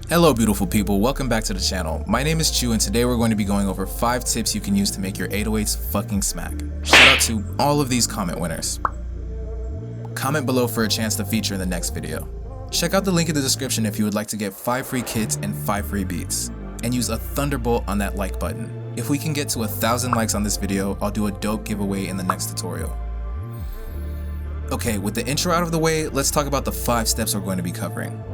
Hello beautiful people, welcome back to the channel. My name is Chu and today we're going to be going over 5 tips you can use to make your 808s fucking smack. Shout out to all of these comment winners. Comment below for a chance to feature in the next video. Check out the link in the description if you would like to get 5 free kits and 5 free beats. And use a thunderbolt on that like button. If we can get to 1,000 likes on this video, I'll do a dope giveaway in the next tutorial. Okay, with the intro out of the way, let's talk about the 5 steps we're going to be covering.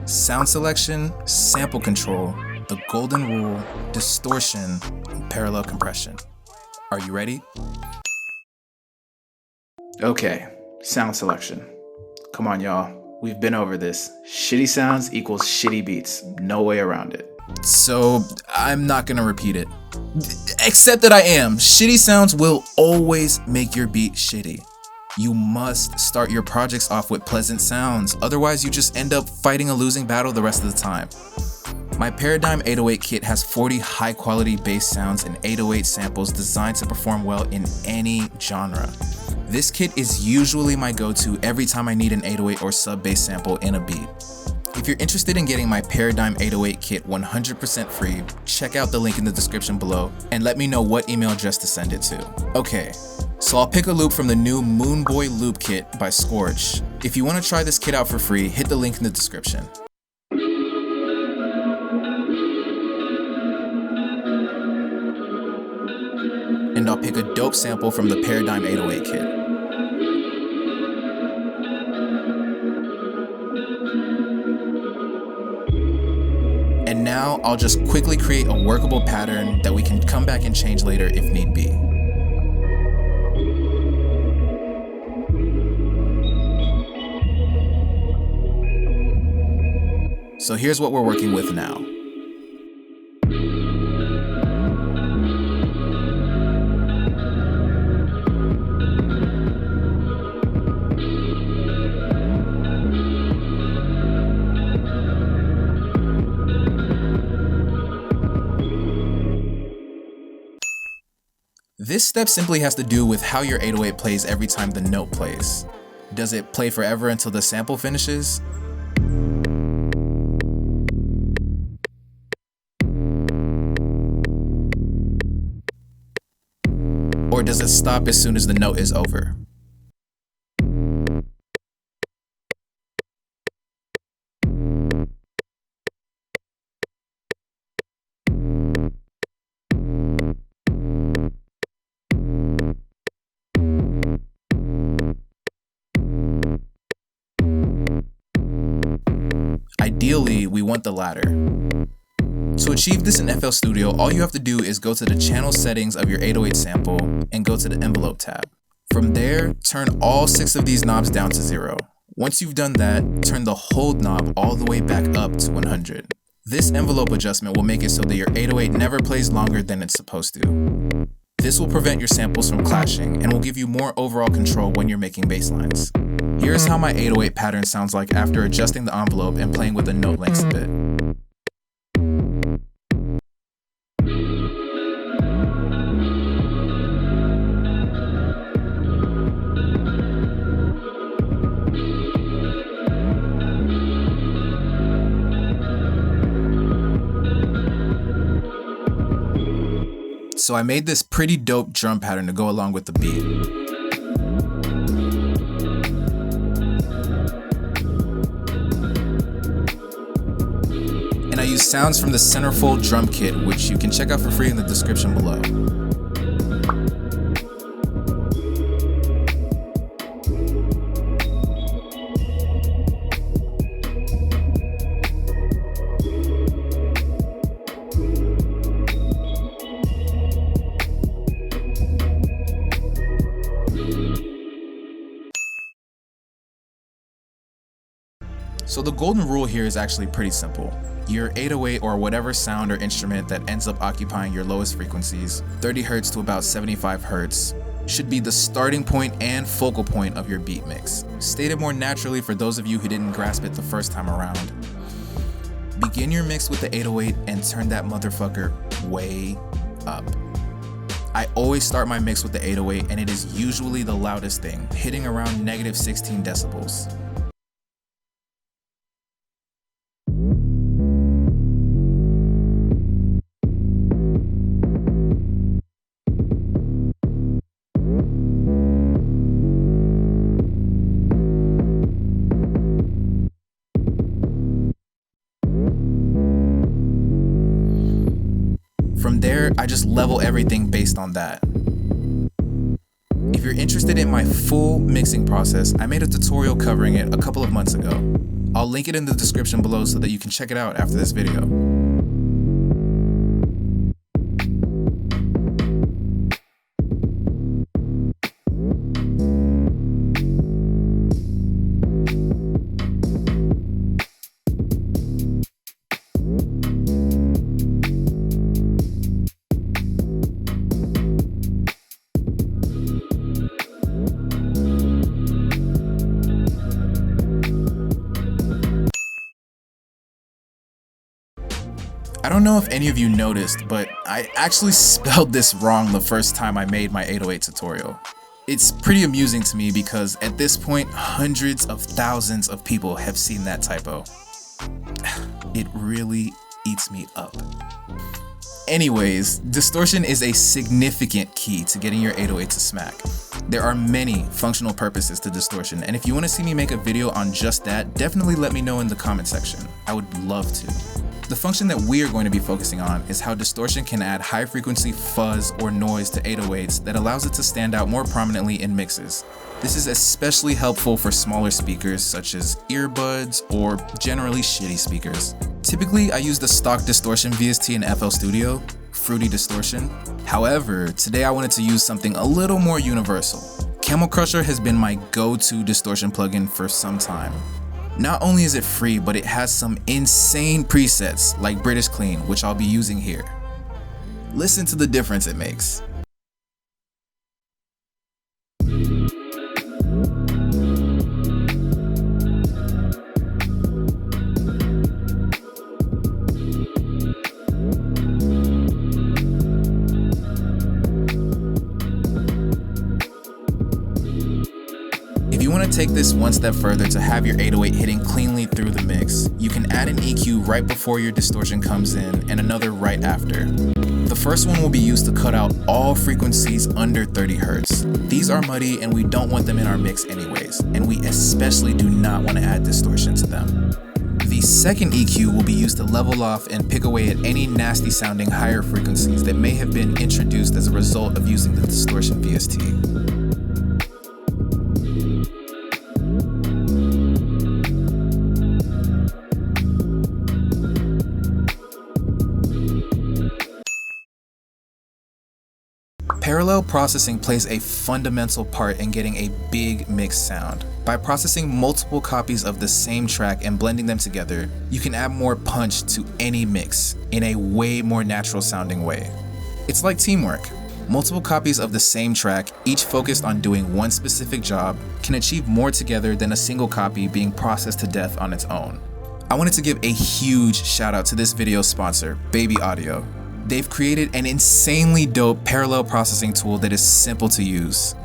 Sound selection, sample control, the golden rule, distortion, and parallel compression. Are you ready? Okay, sound selection. Come on y'all, we've been over this. Shitty sounds equals shitty beats, no way around it. So I'm not gonna repeat it. Except that I am. Shitty sounds will always make your beat shitty. You must start your projects off with pleasant sounds, otherwise you just end up fighting a losing battle the rest of the time. My Paradigm 808 kit has 40 high quality bass sounds and 808 samples designed to perform well in any genre. This kit is usually my go-to every time I need an 808 or sub bass sample in a beat. If you're interested in getting my Paradigm 808 kit 100% free, check out the link in the description below and let me know what email address to send it to. Okay. So I'll pick a loop from the new Moonboy Loop Kit by Scorch. If you want to try this kit out for free, hit the link in the description. And I'll pick a dope sample from the Paradigm 808 kit. And now I'll just quickly create a workable pattern that we can come back and change later if need be. So here's what we're working with now. This step simply has to do with how your 808 plays every time the note plays. Does it play forever until the sample finishes? Or does it stop as soon as the note is over? Ideally, we want the latter. To achieve this in FL Studio, all you have to do is go to the channel settings of your 808 sample and go to the envelope tab. From there, turn all 6 of these knobs down to 0. Once you've done that, turn the hold knob all the way back up to 100. This envelope adjustment will make it so that your 808 never plays longer than it's supposed to. This will prevent your samples from clashing and will give you more overall control when you're making bass lines. Here's how my 808 pattern sounds like after adjusting the envelope and playing with the note lengths a bit. So I made this pretty dope drum pattern to go along with the beat. And I use sounds from the Centerfold drum kit, which you can check out for free in the description below. So the golden rule here is actually pretty simple. Your 808 or whatever sound or instrument that ends up occupying your lowest frequencies, 30 Hz to about 75 Hz, should be the starting point and focal point of your beat mix. Stated more naturally for those of you who didn't grasp it the first time around. Begin your mix with the 808 and turn that motherfucker way up. I always start my mix with the 808 and it is usually the loudest thing, hitting around -16 decibels. there, I just level everything based on that. If you're interested in my full mixing process, I made a tutorial covering it a couple of months ago. I'll link it in the description below so that you can check it out after this video. I don't know if any of you noticed, but I actually spelled this wrong the first time I made my 808 tutorial. It's pretty amusing to me because at this point, hundreds of thousands of people have seen that typo. It really eats me up. Anyways, distortion is a significant key to getting your 808 to smack. There are many functional purposes to distortion, and if you want to see me make a video on just that, definitely let me know in the comment section. I would love to. The function that we are going to be focusing on is how distortion can add high frequency fuzz or noise to 808s that allows it to stand out more prominently in mixes. This is especially helpful for smaller speakers such as earbuds or generally shitty speakers. Typically, I use the stock distortion VST in FL Studio, Fruity Distortion. However, today I wanted to use something a little more universal. Camel Crusher has been my go-to distortion plugin for some time. Not only is it free, but it has some insane presets like British Clean, which I'll be using here. Listen to the difference it makes. If you want to take this one step further to have your 808 hitting cleanly through the mix, you can add an EQ right before your distortion comes in and another right after. The first one will be used to cut out all frequencies under 30 Hz. These are muddy and we don't want them in our mix anyways, and we especially do not want to add distortion to them. The second EQ will be used to level off and pick away at any nasty sounding higher frequencies that may have been introduced as a result of using the distortion VST. Parallel processing plays a fundamental part in getting a big mixed sound. By processing multiple copies of the same track and blending them together, you can add more punch to any mix in a way more natural sounding way. It's like teamwork. Multiple copies of the same track, each focused on doing one specific job, can achieve more together than a single copy being processed to death on its own. I wanted to give a huge shout out to this video's sponsor, Baby Audio. They've created an insanely dope parallel processing tool that is simple to use.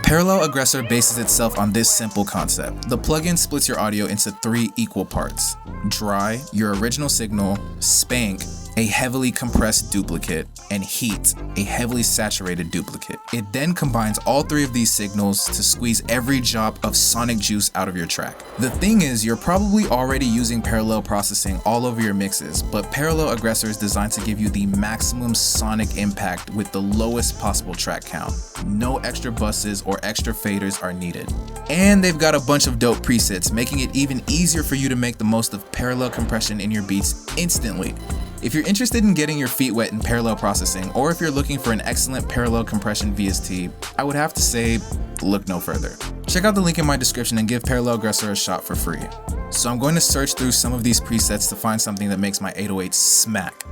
Parallel Aggressor bases itself on this simple concept. The plugin splits your audio into 3 equal parts: dry, your original signal; spank, a heavily compressed duplicate; and heat, a heavily saturated duplicate. It then combines all 3 of these signals to squeeze every drop of sonic juice out of your track. The thing is, you're probably already using parallel processing all over your mixes, but Parallel Aggressor is designed to give you the maximum sonic impact with the lowest possible track count. No extra buses or extra faders are needed. And they've got a bunch of dope presets, making it even easier for you to make the most of parallel compression in your beats instantly. If you're interested in getting your feet wet in parallel processing, or if you're looking for an excellent parallel compression VST, I would have to say, look no further. Check out the link in my description and give Parallel Aggressor a shot for free. So I'm going to search through some of these presets to find something that makes my 808 smack.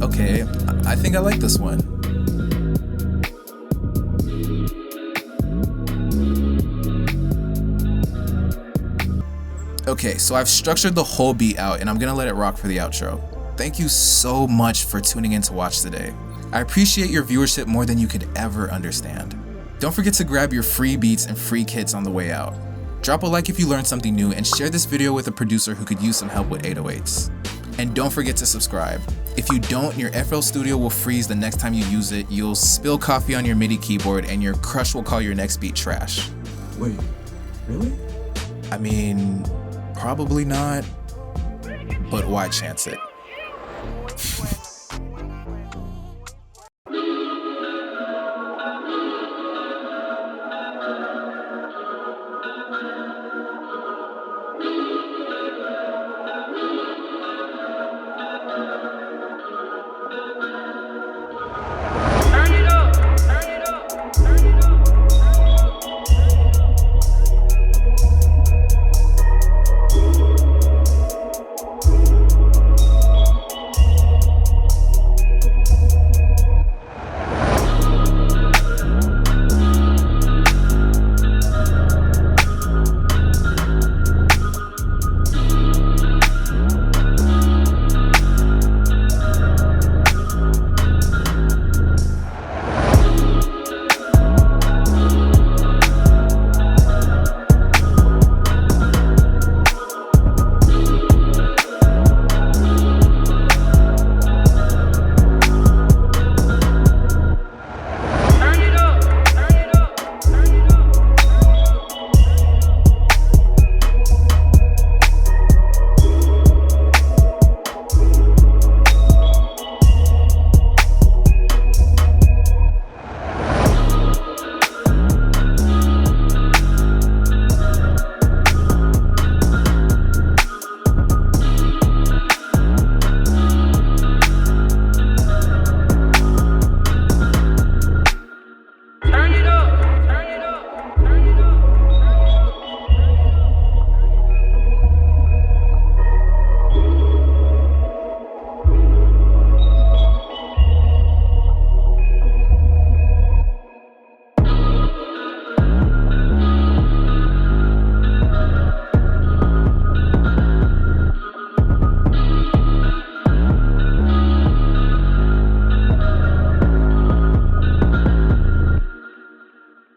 Okay, I think I like this one. Okay, so I've structured the whole beat out and I'm gonna let it rock for the outro. Thank you so much for tuning in to watch today. I appreciate your viewership more than you could ever understand. Don't forget to grab your free beats and free kits on the way out. Drop a like if you learned something new, and share this video with a producer who could use some help with 808s. And don't forget to subscribe. If you don't, your FL Studio will freeze the next time you use it, you'll spill coffee on your MIDI keyboard, and your crush will call your next beat trash. Wait, really? I mean, probably not, but why chance it?